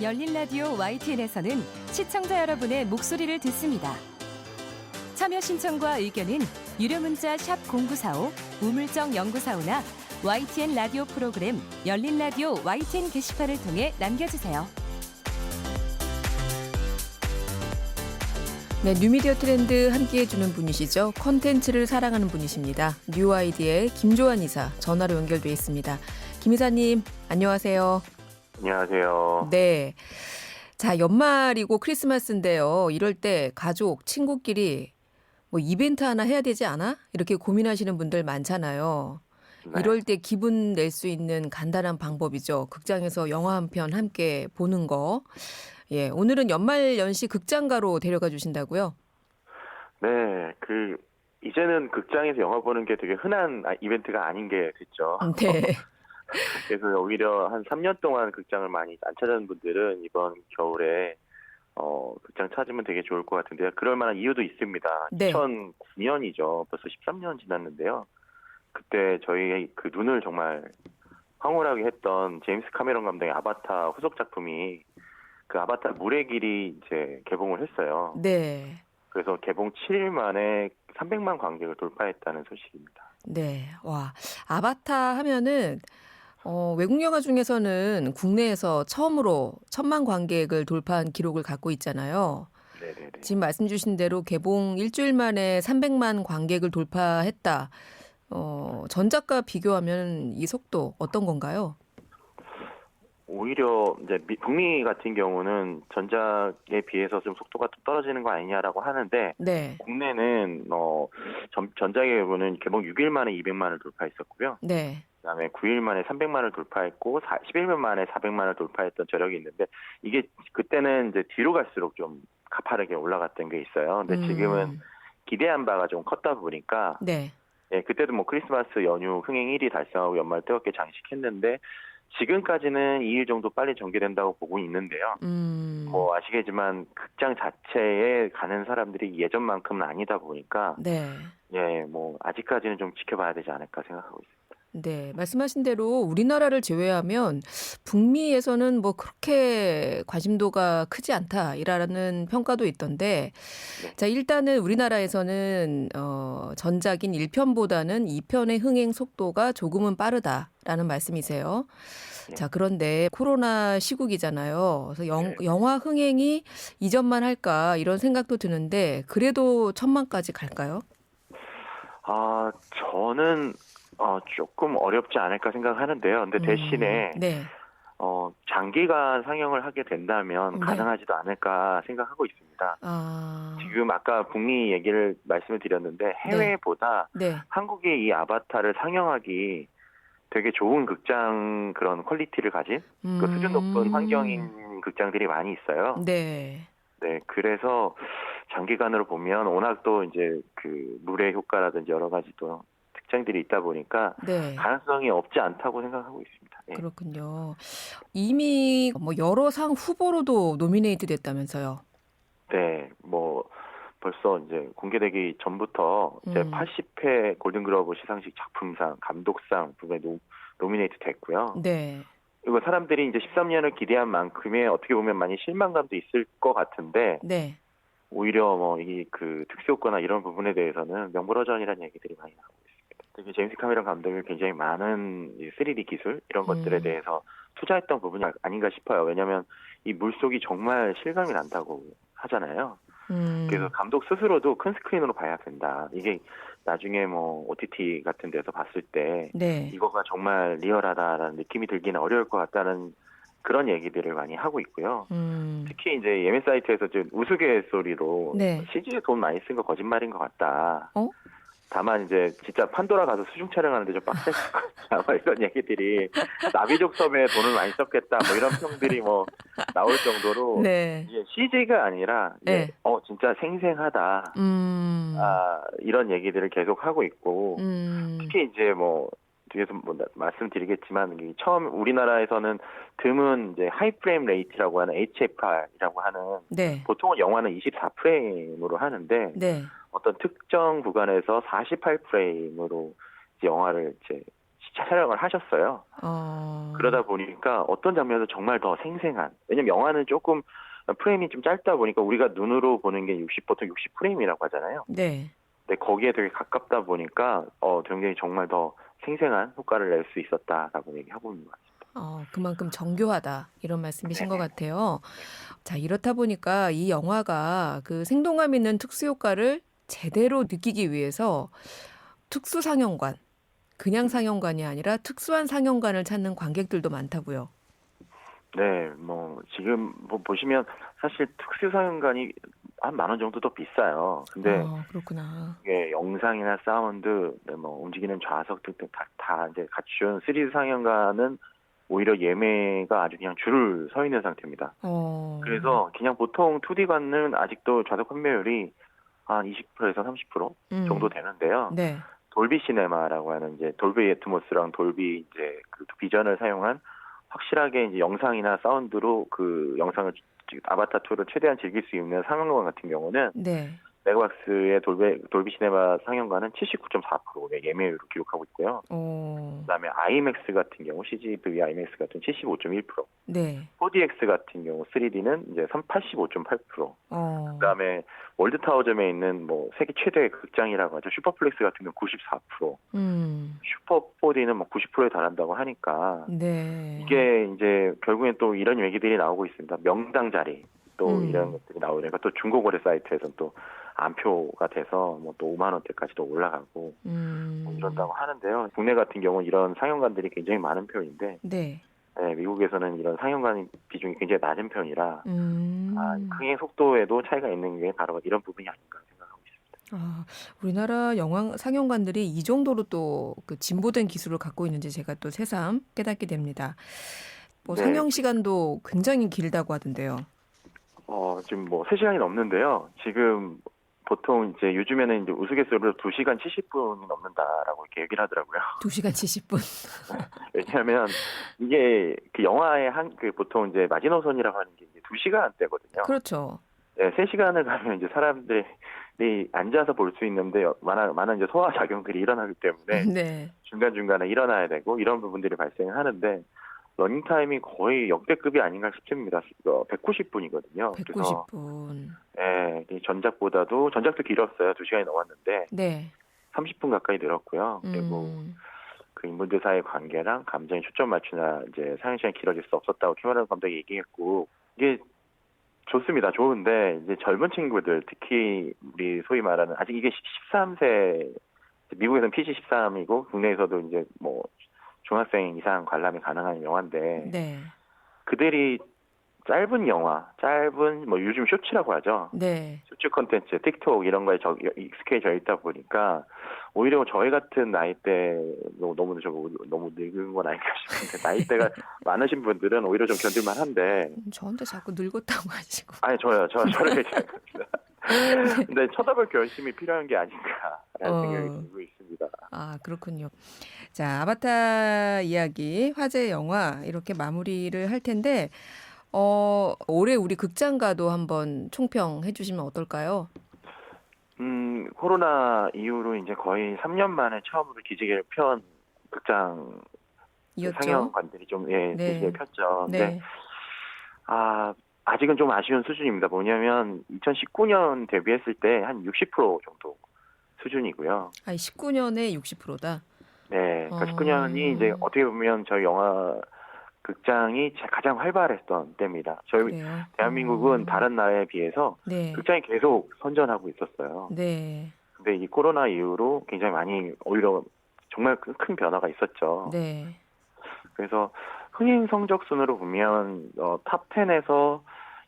열린 라디오 YTN에서는 시청자 여러분의 목소리를 듣습니다. 참여 신청과 의견은 유료 문자 샵 0945, 우물정 0945나 YTN 라디오 프로그램 열린 라디오 YTN 게시판을 통해 남겨주세요. 네, 뉴미디어 트렌드 함께해주는 분이시죠. 콘텐츠를 사랑하는 분이십니다. 뉴아이디의 김조한 이사 전화로 연결돼 있습니다. 김 이사님 안녕하세요. 안녕하세요. 네, 자 연말이고 크리스마스인데요. 이럴 때 가족, 친구끼리 뭐 이벤트 하나 해야 되지 않아? 이렇게 고민하시는 분들 많잖아요. 네. 이럴 때 기분 낼 수 있는 간단한 방법이죠. 극장에서 영화 한 편 함께 보는 거. 예, 오늘은 연말연시 극장가로 데려가 주신다고요? 네, 이제는 극장에서 영화 보는 게 되게 흔한 이벤트가 아닌 게 됐죠. 네. 그래서 오히려 한 3년 동안 극장을 많이 안 찾아온 분들은 이번 겨울에 극장 찾으면 되게 좋을 것 같은데요. 그럴 만한 이유도 있습니다. 네. 2009년이죠. 벌써 13년 지났는데요. 그때 저희 그 눈을 정말 황홀하게 했던 제임스 카메론 감독의 아바타 후속 작품이 그 아바타 물의 길이 이제 개봉을 했어요. 네. 그래서 개봉 7일 만에 300만 관객을 돌파했다는 소식입니다. 네. 와, 아바타 하면은 외국 영화 중에서는 국내에서 처음으로 1,000만 관객을 돌파한 기록을 갖고 있잖아요. 네네네. 지금 말씀 주신 대로 개봉 일주일 만에 300만 관객을 돌파했다. 전작과 비교하면 이 속도 어떤 건가요? 오히려 이제 북미 같은 경우는 전작에 비해서 좀 속도가 좀 떨어지는 거 아니냐라고 하는데 네. 국내는 전작의 경우는 개봉 6일 만에 200만을 돌파했었고요. 네. 그다음에 9일 만에 300만을 돌파했고 11일 만에 400만을 돌파했던 저력이 있는데 이게 그때는 이제 뒤로 갈수록 좀 가파르게 올라갔던 게 있어요. 근데 지금은 기대한 바가 좀 컸다 보니까 네. 예, 그때도 뭐 크리스마스 연휴 흥행 1위 달성하고 연말 뜨겁게 장식했는데 지금까지는 2일 정도 빨리 전개된다고 보고 있는데요. 뭐 아시겠지만 극장 자체에 가는 사람들이 예전만큼은 아니다 보니까 네. 예, 뭐 아직까지는 좀 지켜봐야 되지 않을까 생각하고 있습니다. 네, 말씀하신 대로 우리나라를 제외하면 북미에서는 뭐 그렇게 관심도가 크지 않다라는 평가도 있던데, 네. 자 일단은 우리나라에서는 전작인 1편보다는 2편의 흥행 속도가 조금은 빠르다라는 말씀이세요. 네. 자 그런데 코로나 시국이잖아요. 그래서 네. 영화 흥행이 이전만 할까 이런 생각도 드는데 그래도 1,000만까지 갈까요? 저는 조금 어렵지 않을까 생각하는데요. 근데 대신에 네. 장기간 상영을 하게 된다면 네. 가능하지도 않을까 생각하고 있습니다. 지금 아까 북미 얘기를 말씀을 드렸는데 해외보다 네. 한국의 이 아바타를 상영하기 되게 좋은 극장 그런 퀄리티를 가진 그 수준 높은 환경인 극장들이 많이 있어요. 네. 네, 그래서 장기간으로 보면 워낙 또 이제 그 물의 효과라든지 여러 가지 또 특징들이 있다 보니까 네. 가능성이 없지 않다고 생각하고 있습니다. 네. 그렇군요. 이미 뭐 여러 상 후보로도 노미네이트 됐다면서요. 네, 뭐 벌써 이제 공개되기 전부터 이제 80회 골든글러브 시상식 작품상, 감독상 부분에 노미네이트 됐고요. 네. 이거 사람들이 이제 13년을 기대한 만큼의 어떻게 보면 많이 실망감도 있을 것 같은데 네. 오히려 뭐 이 그 특수효과나 이런 부분에 대해서는 명불허전이라는 얘기들이 많이 나오고 있습니다. 특히 제임스 카메론 감독이 굉장히 많은 3D 기술 이런 것들에 대해서 투자했던 부분이 아닌가 싶어요. 왜냐하면 이 물속이 정말 실감이 난다고 하잖아요. 그래서 감독 스스로도 큰 스크린으로 봐야 된다. 이게 나중에 뭐 OTT 같은 데서 봤을 때 네. 이거가 정말 리얼하다라는 느낌이 들기는 어려울 것 같다는 그런 얘기들을 많이 하고 있고요. 특히 이제 예매 사이트에서 좀 우스갯소리로 네. CG에 돈 많이 쓴 거 거짓말인 것 같다. 어? 다만 이제 진짜 판도라 가서 수중 촬영하는데 좀 빡셌을 것 같다. 뭐 이런 얘기들이 나비족 섬에 돈을 많이 썼겠다. 뭐 이런 평들이 뭐 나올 정도로 네. 이게 CG가 아니라 이제 진짜 생생하다. 이런 얘기들을 계속 하고 있고 특히 이제 뭐 뒤에서 뭐 말씀드리겠지만 처음 우리나라에서는 드문 이제 하이 프레임 레이트라고 하는 HFR이라고 하는 네. 보통은 영화는 24프레임으로 하는데 네. 어떤 특정 구간에서 48프레임으로 영화를 이제 촬영을 하셨어요. 어. 그러다 보니까 어떤 장면도 정말 더 생생한. 왜냐면 영화는 조금 프레임이 좀 짧다 보니까 우리가 눈으로 보는 게 보통 60프레임이라고 하잖아요. 네. 근데 거기에 되게 가깝다 보니까 굉장히 정말 더 생생한 효과를 낼 수 있었다라고 얘기하고 있는 것 같습니다. 그만큼 정교하다 이런 말씀이신 것 네네. 같아요. 자, 이렇다 보니까 이 영화가 그 생동감 있는 특수 효과를 제대로 느끼기 위해서 특수 상영관, 그냥 상영관이 아니라 특수한 상영관을 찾는 관객들도 많다고요. 네, 지금 보시면 사실 특수상영관이 한 10,000원 정도 더 비싸요. 근데 그렇구나. 이게 영상이나 사운드, 네, 움직이는 좌석 등등 다 이제 갖춘 3D 상영관은 오히려 예매가 아주 그냥 줄을 서 있는 상태입니다. 그래서 그냥 보통 2D관은 아직도 좌석 판매율이 한 20%에서 30% 정도 되는데요. 네. 돌비 시네마라고 하는 이제 돌비 애트모스랑 돌비 이제 그 비전을 사용한 확실하게 이제 영상이나 사운드로 그 영상을 아바타 2를 최대한 즐길 수 있는 상영관 같은 경우는 네. 메가박스의 돌비 시네마 상영관은 79.4%의 예매율을 기록하고 있고요. 그다음에 아이맥스 같은 경우 CGV 아이맥스 같은 75.1%, 네. 4DX 같은 경우 3D는 이제 85.8%. 그다음에 월드타워점에 있는 세계 최대의 극장이라고 하죠. 슈퍼플렉스 같은 경우 94%. 슈퍼 4D는 90%에 달한다고 하니까 네. 이게 이제 결국엔 또 이런 얘기들이 나오고 있습니다. 명당 자리 또 이런 것들이 나오니까 또 중고거래 사이트에서는 또 안표가 돼서 또 5만 원대까지도 올라가고 이런다고 하는데요. 국내 같은 경우는 이런 상영관들이 굉장히 많은 편인데 네. 네, 미국에서는 이런 상영관 비중이 굉장히 낮은 편이라 흥행 속도에도 차이가 있는 게 바로 이런 부분이 아닌가 생각하고 있습니다. 우리나라 영화 상영관들이 이 정도로 또 그 진보된 기술을 갖고 있는지 제가 또 새삼 깨닫게 됩니다. 네. 상영 시간도 굉장히 길다고 하던데요. 지금 3시간이 넘는데요. 지금 보통 이제 요즘에는 이제 우스갯소리로 2시간 70분이 넘는다라고 이렇게 얘기를 하더라고요. 2시간 70분. 왜냐하면 이게 그 영화의 보통 이제 마지노선이라고 하는 게 이제 2시간대거든요. 그렇죠. 네, 3시간을 가면 이제 사람들이 앉아서 볼 수 있는데 많은 이제 소화 작용들이 일어나기 때문에 네. 중간중간에 일어나야 되고 이런 부분들이 발생하는데 러닝타임이 거의 역대급이 아닌가 싶습니다. 190분이거든요. 190분. 네, 전작도 길었어요. 2시간이 넘었는데 네. 30분 가까이 늘었고요. 그리고 그 인물들 사이의 관계랑 감정에 초점 맞추나 이제 상영 시간이 길어질 수 없었다고 캐머런 감독이 얘기했고 이게 좋습니다. 좋은데 이제 젊은 친구들 특히 우리 소위 말하는 아직 이게 13세 미국에서는 PG-13이고 국내에서도 이제 중학생 이상 관람이 가능한 영화인데 네. 그들이 짧은 영화, 요즘 쇼츠라고 하죠. 네. 쇼츠 콘텐츠, 틱톡 이런 거에 익숙해져 있다 보니까 오히려 저희 같은 나이대 너무 늙은 건 아닌가 싶은데 나이대가 많으신 분들은 오히려 좀 견딜만한데. 저한테 자꾸 늙었다고 하시고. 아니 저를 얘기하는 겁니다. 근데 쳐다볼 결심이 필요한 게 아닌가라는 생각이 들고 있습니다. 그렇군요. 자, 아바타 이야기, 화제 영화 이렇게 마무리를 할 텐데 올해 우리 극장가도 한번 총평해 주시면 어떨까요? 코로나 이후로 이제 거의 3년 만에 처음으로 기지개를 편 극장 상영관들이 좀 기지개를 폈죠. 네. 근데 아직은 좀 아쉬운 수준입니다. 뭐냐면 2019년 데뷔했을 때 한 60% 정도 수준이고요. 19년에 60%다. 네, 그러니까 19년이 이제 어떻게 보면 저희 영화 극장이 가장 활발했던 때입니다. 그래요? 대한민국은 다른 나라에 비해서 네. 극장이 계속 선전하고 있었어요. 네. 근데 이 코로나 이후로 굉장히 많이 오히려 정말 큰 변화가 있었죠. 네. 그래서 흥행 성적 순으로 보면 탑 10에서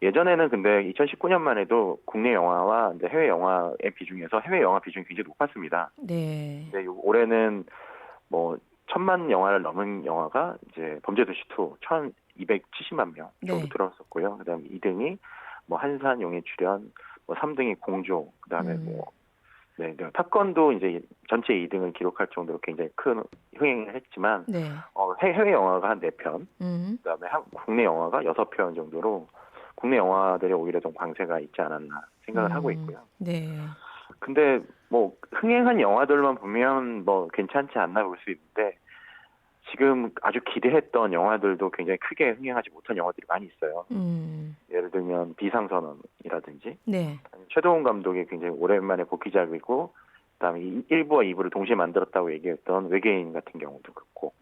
예전에는 근데 2019년만 해도 국내 영화와 이제 해외 영화의 비중에서 해외 영화 비중이 굉장히 높았습니다. 네. 근데 올해는 1,000만 영화를 넘은 영화가 이제 범죄도시 2 1,270만 명 정도 네. 들어왔었고요. 그다음에 2등이 한산 용의 출연, 3등이 공조, 그다음에 탑건도 이제 전체 2등을 기록할 정도로 굉장히 큰 흥행을 했지만 네. 해외 영화가 한 4편, 그다음에 국내 영화가 6편 정도로 국내 영화들이 오히려 좀 광세가 있지 않았나 생각을 하고 있고요. 네. 근데 흥행한 영화들만 보면 괜찮지 않나 볼 수 있는데 지금 아주 기대했던 영화들도 굉장히 크게 흥행하지 못한 영화들이 많이 있어요. 예를 들면 비상선언이라든지 네. 최동훈 감독이 굉장히 오랜만에 복귀작이고 그다음에 1부와 2부를 동시에 만들었다고 얘기했던 외계인 같은 경우도 그렇고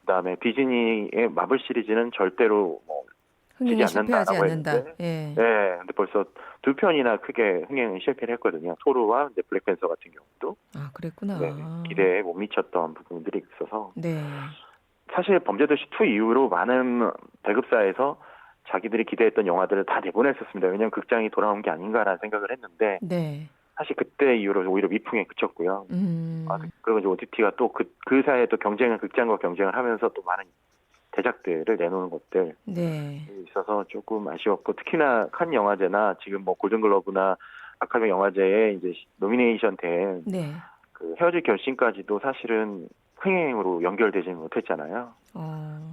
그다음에 디즈니의 마블 시리즈는 절대로 뭐 흥행에 지지 실패하지 않는다라고 않는다. 했는데 예. 네, 근데 벌써 2편이나 크게 흥행에 실패를 했거든요. 토르와 이제 블랙팬서 같은 경우도 아, 그랬구나. 네, 기대에 못 미쳤던 부분들이 있어서 네. 사실 범죄도시 2 이후로 많은 배급사에서 자기들이 기대했던 영화들을 다 내보냈었습니다. 왜냐하면 극장이 돌아온 게 아닌가라는 생각을 했는데 네. 사실 그때 이후로 오히려 미풍에 그쳤고요. 그리고 이제 OTT가 또 그 사이에 또 극장과 경쟁을 하면서 또 많은 대작들을 내놓는 것들 네. 있어서 조금 아쉬웠고 특히나 칸 영화제나 지금 뭐 골든글러브나 아카데미 영화제에 이제 노미네이션 된 네. 그 헤어질 결심까지도 사실은 흥행으로 연결되지는 못했잖아요.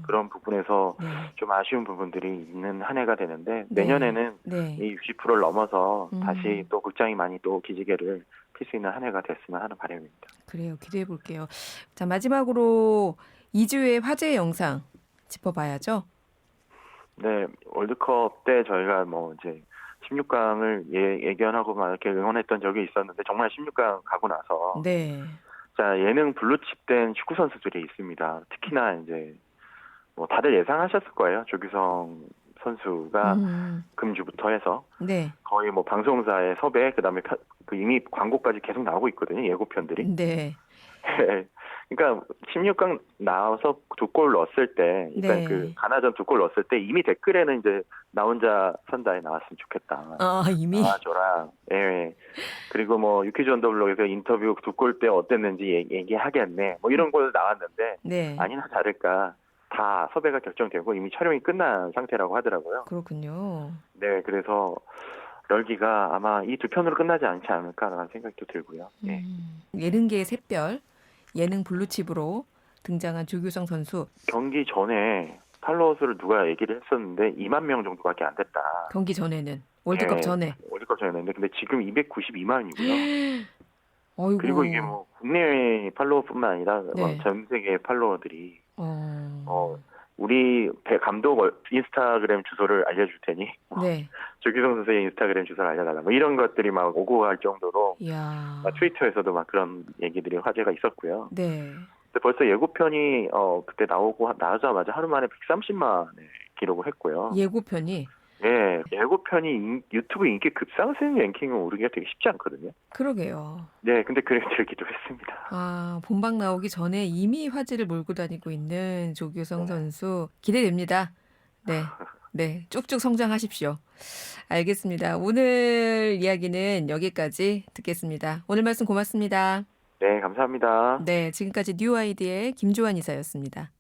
그런 부분에서 네. 좀 아쉬운 부분들이 있는 한 해가 되는데 네. 내년에는 네. 이 60%를 넘어서 다시 또 극장이 많이 또 기지개를 필 수 있는 한 해가 됐으면 하는 바람입니다. 그래요. 기대해 볼게요. 자, 마지막으로 2주의 화제 영상 짚어봐야죠. 네, 월드컵 때 저희가 뭐 이제 16강을 예견하고 막 이렇게 응원했던 적이 있었는데 정말 16강 가고 나서 네. 자, 예능 블루칩된 축구 선수들이 있습니다. 특히나 이제 뭐 다들 예상하셨을 거예요. 조규성 선수가 금주부터 해서 네. 거의 뭐 방송사의 섭외 그다음에 그 이미 광고까지 계속 나오고 있거든요. 예고편들이. 네. 그러니까 16강 나와서 2골 넣었을 때, 그러니까 네. 그 가나전 2골 넣었을 때 이미 댓글에는 이제 나 혼자 선다에 나왔으면 좋겠다. 아, 이미. 나와줘라. 예. 그리고 뭐 유퀴즈 언더블럭에서 인터뷰 2골 때 어땠는지 얘기하겠네. 뭐 이런 거 나왔는데 네. 아니나 다를까 다 섭외가 결정되고 이미 촬영이 끝난 상태라고 하더라고요. 그렇군요. 네, 그래서 열기가 아마 이 2편으로 끝나지 않지 않을까라는 생각도 들고요. 예. 예능계의 샛별, 예능 블루칩으로 등장한 조규성 선수. 경기 전에 팔로워 수를 누가 얘기를 했었는데 2만 명 정도밖에 안 됐다. 경기 전에는 월드컵 네, 전에. 월드컵 전에는데 근데 지금 292만이고요. 어이구. 그리고 이게 뭐 국내외 팔로워뿐만 아니라 네. 전 세계 팔로워들이 우리 감독 인스타그램 주소를 알려줄 테니 네. 조규성 선수의 인스타그램 주소를 알려달라. 뭐 이런 것들이 막 오고 갈 정도로 이야. 트위터에서도 막 그런 얘기들이 화제가 있었고요. 네. 근데 벌써 예고편이 그때 나오자마자 하루 만에 130만을 기록을 했고요. 예고편이. 예, 예고편이 유튜브 인기 급상승 랭킹을 오르기가 되게 쉽지 않거든요. 그러게요. 네, 근데 그래들기도 했습니다. 아, 본방 나오기 전에 이미 화제를 몰고 다니고 있는 조규성 선수 기대됩니다. 네. 네, 쭉쭉 성장하십시오. 알겠습니다. 오늘 이야기는 여기까지 듣겠습니다. 오늘 말씀 고맙습니다. 네, 감사합니다. 네, 지금까지 뉴 아이디의 김조한 이사였습니다.